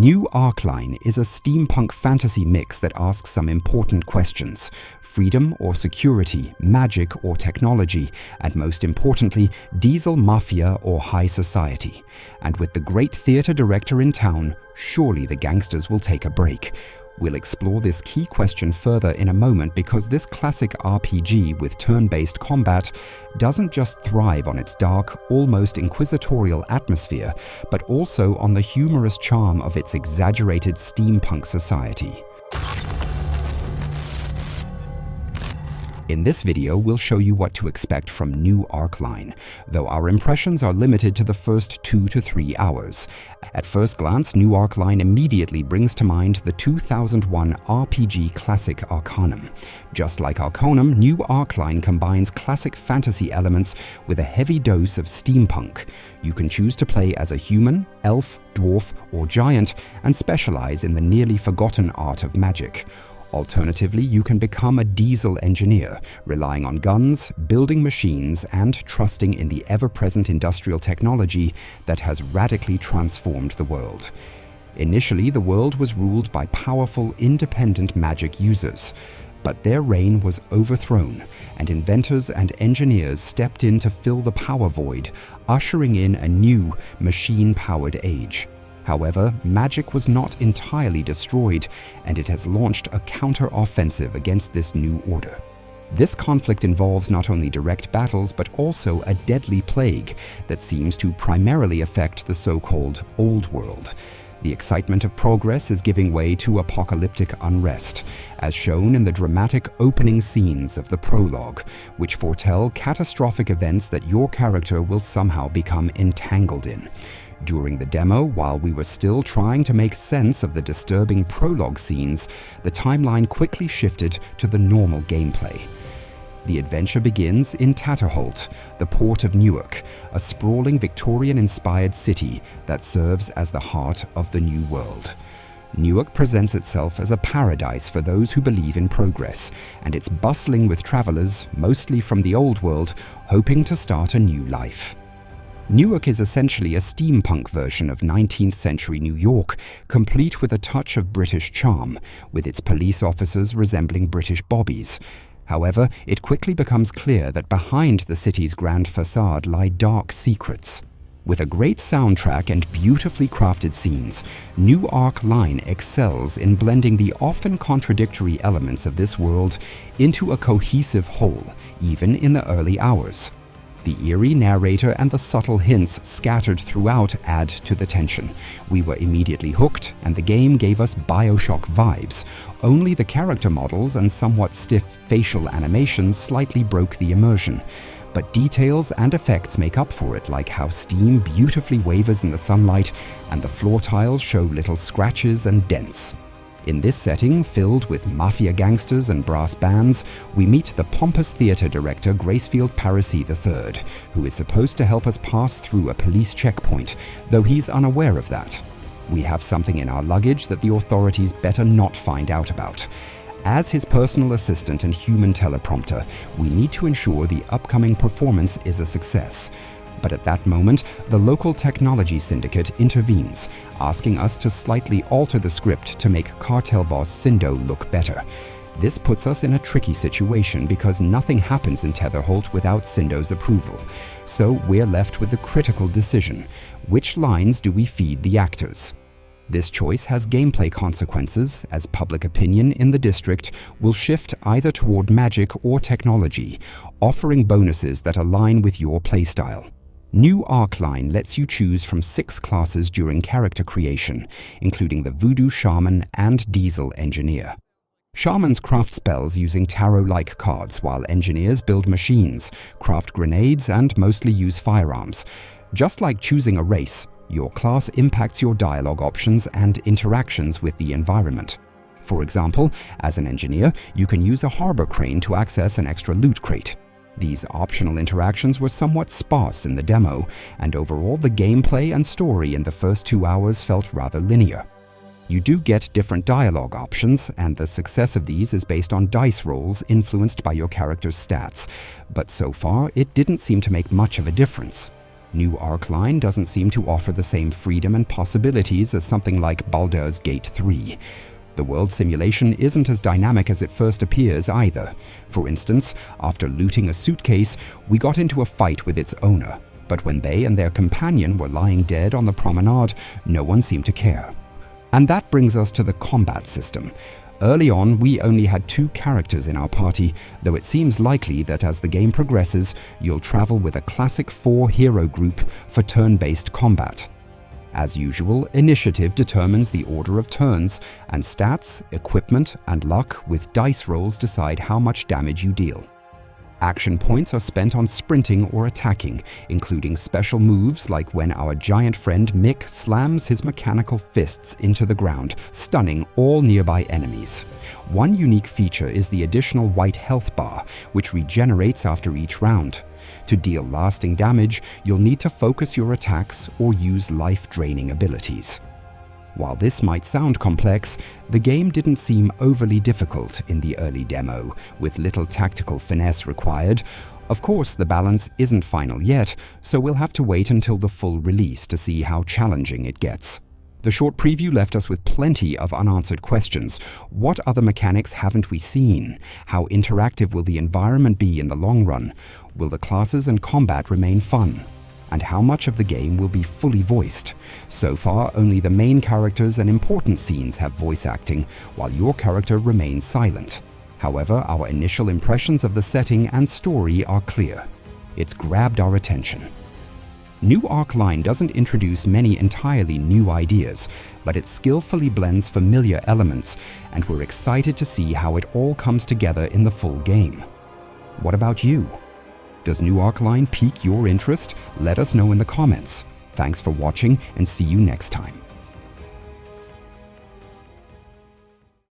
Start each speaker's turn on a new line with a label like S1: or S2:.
S1: New Arcline is a steampunk fantasy mix that asks some important questions: freedom or security, magic or technology, and most importantly, diesel mafia or high society. And with the great theatre director in town, surely the gangsters will take a break. We'll explore this key question further in a moment, because this classic RPG with turn-based combat doesn't just thrive on its dark, almost inquisitorial atmosphere, but also on the humorous charm of its exaggerated steampunk society. In this video, we'll show you what to expect from New Arcline, though our impressions are limited to the first 2 to 3 hours. At first glance, New Arcline immediately brings to mind the 2001 RPG classic Arcanum. Just like Arcanum, New Arcline combines classic fantasy elements with a heavy dose of steampunk. You can choose to play as a human, elf, dwarf, or giant, and specialize in the nearly forgotten art of magic. Alternatively, you can become a diesel engineer, relying on guns, building machines, and trusting in the ever-present industrial technology that has radically transformed the world. Initially, the world was ruled by powerful, independent magic users, but their reign was overthrown, and inventors and engineers stepped in to fill the power void, ushering in a new, machine-powered age. However, magic was not entirely destroyed, and it has launched a counter-offensive against this new order. This conflict involves not only direct battles, but also a deadly plague that seems to primarily affect the so-called Old World. The excitement of progress is giving way to apocalyptic unrest, as shown in the dramatic opening scenes of the prologue, which foretell catastrophic events that your character will somehow become entangled in. During the demo, while we were still trying to make sense of the disturbing prologue scenes, the timeline quickly shifted to the normal gameplay. The adventure begins in Tatterholt, the port of Newark, a sprawling Victorian-inspired city that serves as the heart of the New World. Newark presents itself as a paradise for those who believe in progress, and it's bustling with travelers, mostly from the Old World, hoping to start a new life. Newark is essentially a steampunk version of 19th century New York, complete with a touch of British charm, with its police officers resembling British bobbies. However, it quickly becomes clear that behind the city's grand facade lie dark secrets. With a great soundtrack and beautifully crafted scenes, New Arcline excels in blending the often contradictory elements of this world into a cohesive whole, even in the early hours. The eerie narrator and the subtle hints scattered throughout add to the tension. We were immediately hooked, and the game gave us BioShock vibes. Only the character models and somewhat stiff facial animations slightly broke the immersion. But details and effects make up for it, like how steam beautifully wavers in the sunlight, and the floor tiles show little scratches and dents. In this setting, filled with mafia gangsters and brass bands, we meet the pompous theatre director Gracefield Parisi III, who is supposed to help us pass through a police checkpoint, though he's unaware of that. We have something in our luggage that the authorities better not find out about. As his personal assistant and human teleprompter, we need to ensure the upcoming performance is a success. But at that moment, the local technology syndicate intervenes, asking us to slightly alter the script to make cartel boss Sindo look better. This puts us in a tricky situation because nothing happens in Tetherholt without Sindo's approval. So we're left with the critical decision: which lines do we feed the actors? This choice has gameplay consequences, as public opinion in the district will shift either toward magic or technology, offering bonuses that align with your playstyle. New Arcline lets you choose from 6 classes during character creation, including the Voodoo Shaman and Diesel Engineer. Shamans craft spells using tarot-like cards, while engineers build machines, craft grenades, and mostly use firearms. Just like choosing a race, your class impacts your dialogue options and interactions with the environment. For example, as an engineer, you can use a harbor crane to access an extra loot crate. These optional interactions were somewhat sparse in the demo, and overall the gameplay and story in the first 2 hours felt rather linear. You do get different dialogue options, and the success of these is based on dice rolls influenced by your character's stats, but so far it didn't seem to make much of a difference. New Arcline doesn't seem to offer the same freedom and possibilities as something like Baldur's Gate 3. The world simulation isn't as dynamic as it first appears either. For instance, after looting a suitcase, we got into a fight with its owner, but when they and their companion were lying dead on the promenade, no one seemed to care. And that brings us to the combat system. Early on, we only had 2 characters in our party, though it seems likely that as the game progresses, you'll travel with a classic 4-hero group for turn-based combat. As usual, initiative determines the order of turns, and stats, equipment, and luck with dice rolls decide how much damage you deal. Action points are spent on sprinting or attacking, including special moves like when our giant friend Mick slams his mechanical fists into the ground, stunning all nearby enemies. One unique feature is the additional white health bar, which regenerates after each round. To deal lasting damage, you'll need to focus your attacks or use life-draining abilities. While this might sound complex, the game didn't seem overly difficult in the early demo, with little tactical finesse required. Of course, the balance isn't final yet, so we'll have to wait until the full release to see how challenging it gets. The short preview left us with plenty of unanswered questions. What other mechanics haven't we seen? How interactive will the environment be in the long run? Will the classes and combat remain fun? And how much of the game will be fully voiced? So far, only the main characters and important scenes have voice acting, while your character remains silent. However, our initial impressions of the setting and story are clear. It's grabbed our attention. New Arcline doesn't introduce many entirely new ideas, but it skillfully blends familiar elements, and we're excited to see how it all comes together in the full game. What about you? Does New Arcline pique your interest? Let us know in the comments. Thanks for watching, and see you next time.